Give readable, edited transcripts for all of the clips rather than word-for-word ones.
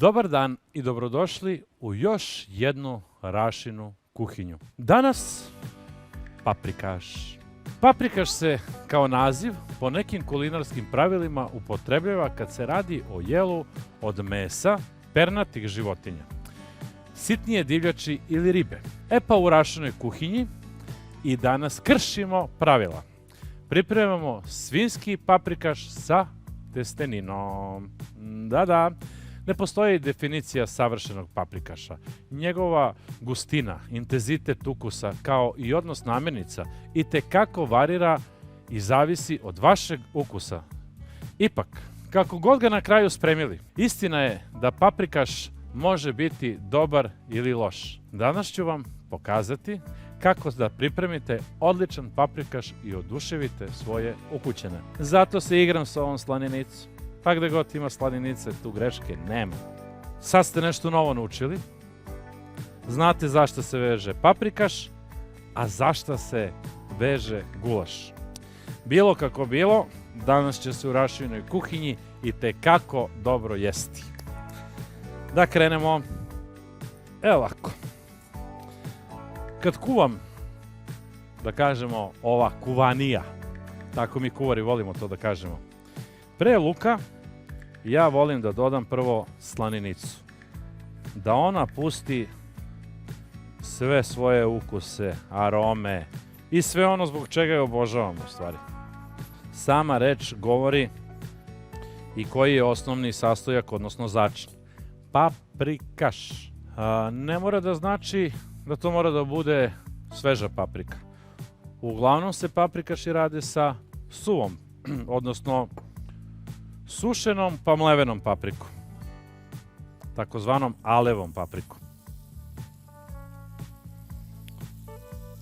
Dobar dan i dobrodošli u još jednu Rašinu kuhinju. Danas paprikaš. Paprikaš se kao naziv po nekim kulinarskim pravilima upotrebljava kad se radi o jelu od mesa pernatih životinja, sitnije divljači ili ribe. E pa u Rašinoj kuhinji i danas kršimo pravila. Pripremamo svinjski paprikaš sa testeninom. Da. Ne postoji definicija savršenog paprikaša. Njegova gustina, intenzitet ukusa, kao i odnos namirnica itekako varira i zavisi od vašeg ukusa. Ipak, kako god ga na kraju spremili, istina je da paprikaš može biti dobar ili loš. Danas ću vam pokazati kako da pripremite odličan paprikaš i oduševite svoje ukućane. Zato se igram sa ovom slaninicom. Pa gde god ima slaninice, tu greške nema. Sad ste nešto novo naučili. Znate zašto se veže paprikaš, a zašto se veže gulaš. Bilo kako bilo, danas će se u Rašinoj kuhinji itekako dobro jesti. Da krenemo. Evo ovako. Kad kuvam, da kažemo ova kuvanija, tako mi kuvari volimo to da kažemo, pre luka ja volim da dodam prvo slaninicu. Da ona pusti sve svoje ukuse, arome i sve ono zbog čega je obožavam u stvari. Sama reč govori i koji je osnovni sastojak, odnosno začin. Paprikaš. Ne mora da znači da to mora da bude sveža paprika. Uglavnom se paprikaši rade sa suvom, odnosno sušenom pa mlevenom paprikom, takozvanom alevom paprikom.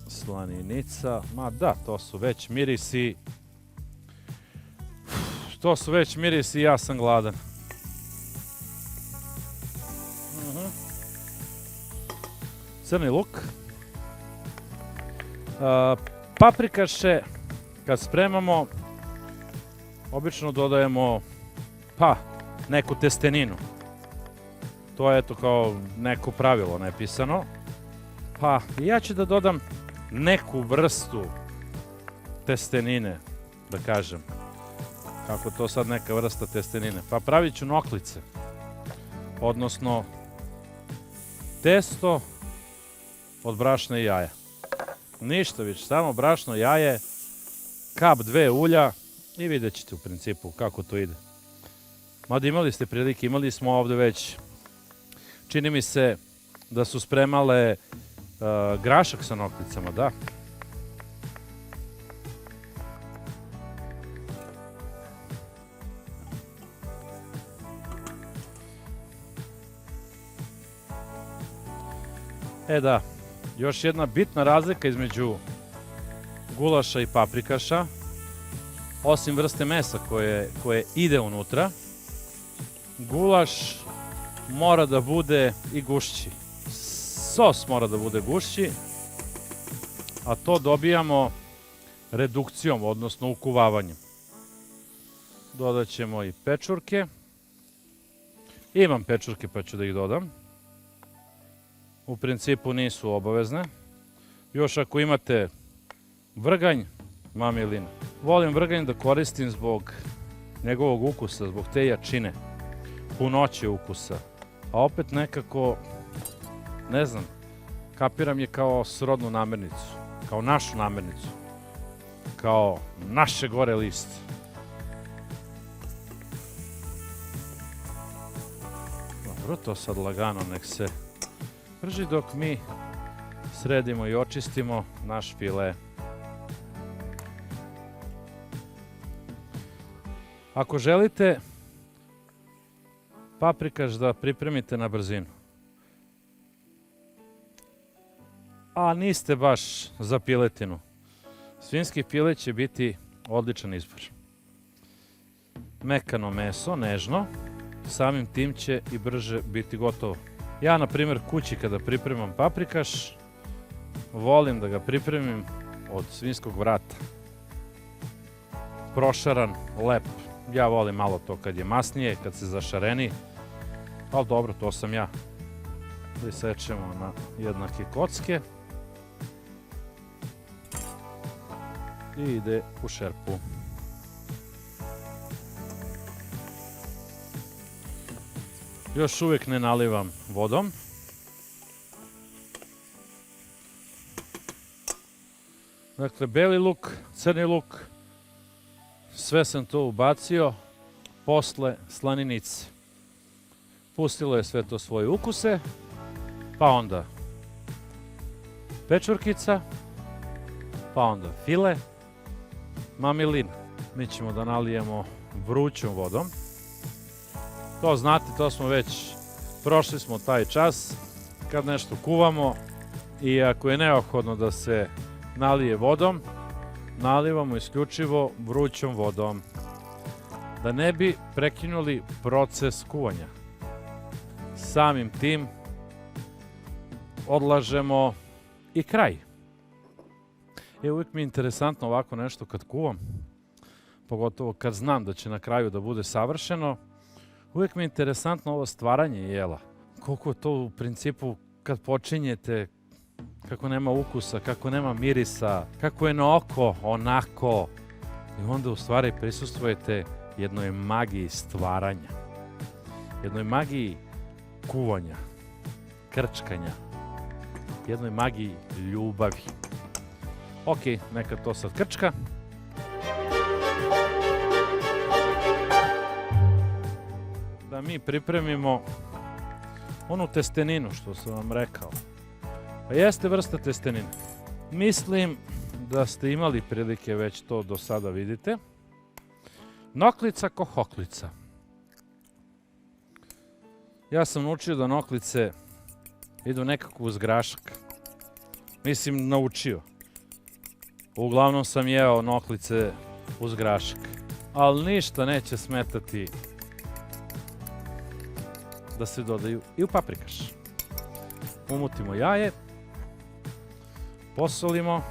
Slaninica, ma da, to su već mirisi. I ja sam gladan. Crni luk. Paprikaše kad spremamo obično dodajemo neku testeninu. To je eto kao neko pravilo nepisano. Pa ja ću da dodam neku vrstu testenine, da kažem. Kako to sad neka vrsta testenine? Pa pravit ću noklice. Odnosno testo od brašna i jaja. Ništa više, samo brašno, jaje, kap 2 ulja i vidjet ćete u principu kako to ide. Mada imali ste prilike, imali smo ovde već, čini mi se da su spremale grašak sa noklicama, da. Da, još jedna bitna razlika između gulaša i paprikaša, osim vrste mesa koje ide unutra, gulaš mora da bude i gušći. Sos mora da bude gušći, a to dobijamo redukcijom, odnosno ukuvavanjem. Dodat ćemo i pečurke. Imam pečurke pa ću da ih dodam. U principu nisu obavezne. Još ako imate vrganj, mamilin. Volim vrganj da koristim zbog njegovog ukusa, zbog te jačine, punoće ukusa. A opet nekako, ne znam, kapiram je kao srodnu namirnicu, kao našu namirnicu, kao naše gore liste. Dobro, to sad lagano nek se prži dok mi sredimo i očistimo naš file. Ako želite paprikaš da pripremite na brzinu, a niste baš za piletinu, svinjski filet će biti odličan izbor. Mekano meso, nežno, samim tim će i brže biti gotovo. Ja, na primjer, kući kada pripremam paprikaš, volim da ga pripremim od svinjskog vrata. Prošaran, lep. Ja volim malo to kad je masnije, kad se zašareni. Ali dobro, to sam ja. Isečemo na jednake kocke. I ide u šerpu. Još uvijek ne nalivam vodom. Dakle, beli luk, crni luk, sve sam to ubacio posle slaninice. Pustilo je sve to svoje ukuse, pa onda pečurkica, pa onda file, mamilin. Mi ćemo da nalijemo vrućom vodom. To znate, to smo već, prošli smo taj čas kad nešto kuvamo i ako je neophodno da se nalije vodom, nalivamo isključivo vrućom vodom. Da ne bi prekinuli proces kuvanja. Samim tim odlažemo i kraj. Uvijek mi je interesantno ovako nešto kad kuvam, pogotovo kad znam da će na kraju da bude savršeno. Uvijek mi je interesantno ovo stvaranje jela. Koliko to u principu kad počinjete, kako nema ukusa, kako nema mirisa, kako je na oko onako. I onda u stvari prisustvujete jednoj magiji stvaranja. Jednoj magiji kuvanja, krčkanja. Jednoj magiji ljubavi. Ok, neka to sad krčka. Da mi pripremimo onu testeninu što sam vam rekao. Pa jeste vrsta testenine. Mislim da ste imali prilike već to do sada vidite. Noklica ko hoklica. Ja sam naučio da noklice idu nekako uz grašak. Mislim, naučio. Uglavnom sam jeo noklice uz grašak. Ali ništa neće smetati da se dodaju i u paprikaš. Umutimo jaje. Posolimo.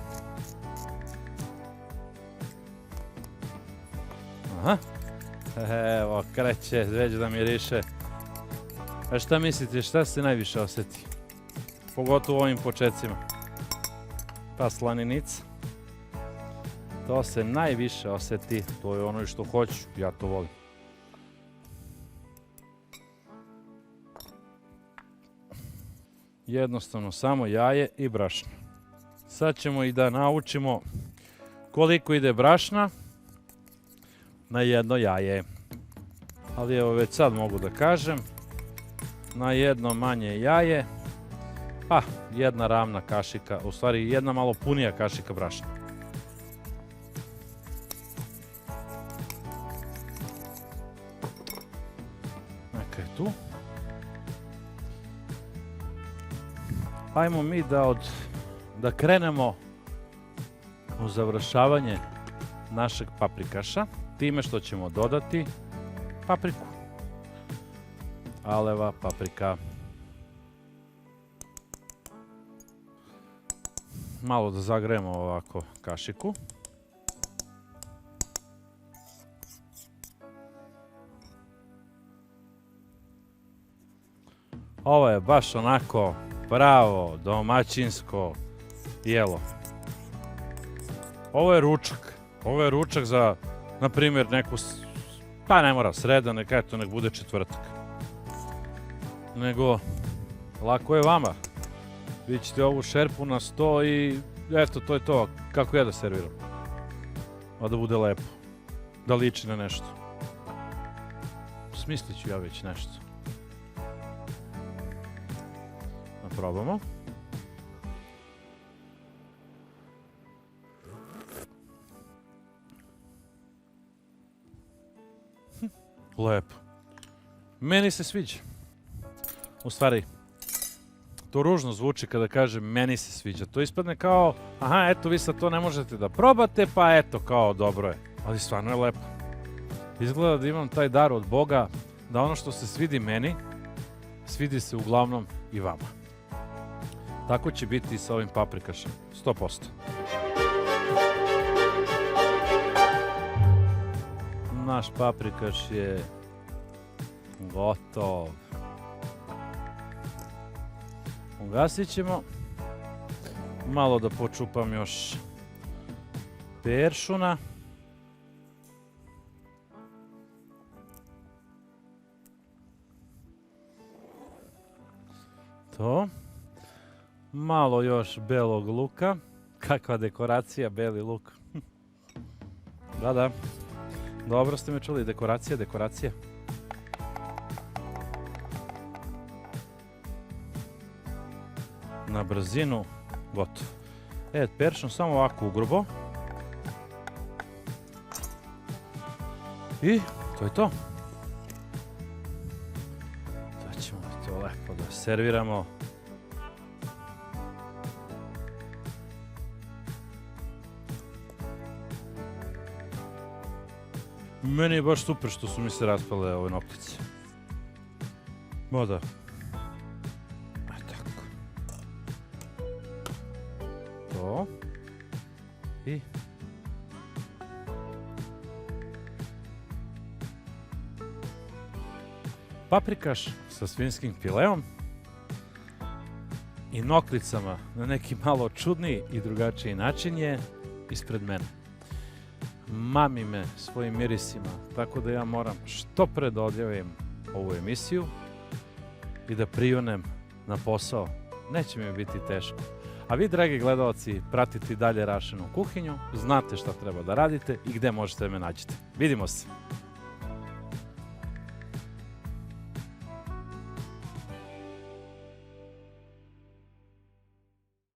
Aha. Evo, kreće već da miriše. A šta mislite, šta se najviše osjeti? Pogotovo u ovim počecima. Ta slaninica. To se najviše osjeti. To je ono što hoću. Ja to volim. Jednostavno samo jaje i brašno. Sad ćemo i da naučimo koliko ide brašna na jedno jaje. Ali evo već sad mogu da kažem, na jedno manje jaje, pa jedna ravna kašika, u stvari jedna malo punija kašika brašna. Neka je tu. Ajmo mi da krenemo u završavanje našeg paprikaša time što ćemo dodati papriku. Aleva paprika. Malo da zagrejemo ovako kašiku. Ovo je baš onako pravo domaćinsko jelo. Ovo je ručak. Ovo je ručak za, na primjer, neku, pa ne mora sreda, nek bude četvrtak. Nego, lako je vama. Vi ćete ovu šerpu na sto i eto, to je to. Kako ja da serviram? A da bude lepo. Da liči na nešto. Smislit ću ja već nešto. Da probamo. Lepo. Meni se sviđa. U stvari, to ružno zvuči kada kažem meni se sviđa. To ispadne kao, aha, eto vi sad to ne možete da probate, pa eto, kao dobro je. Ali stvarno je lepo. Izgleda da imam taj dar od Boga, da ono što se svidi meni, svidi se uglavnom i vama. Tako će biti i sa ovim paprikašem, 100%. Naš paprikaš je gotov. Ugasit ćemo. Malo da počupam još peršuna. To. Malo još belog luka. Kakva dekoracija, beli luk. Da. Dobro ste me čuli, dekoracija. Na brzinu, gotovo. Peršun samo ovako ugrubo. I to je to. Sad ćemo to lepo da serviramo. Meni je baš super što su mi se raspale ove noktice. Da. Tako. To. I. Paprikaš sa svinjskim fileom i noklicama na neki malo čudniji i drugačiji način je ispred mene. Mami me svojim mirisima, tako da ja moram što pre da odjavim ovu emisiju i da prionem na posao. Neće mi biti teško. A vi, dragi gledalci, pratite dalje Rašinu kuhinju, znate šta treba da radite i gde možete da me nađete. Vidimo se!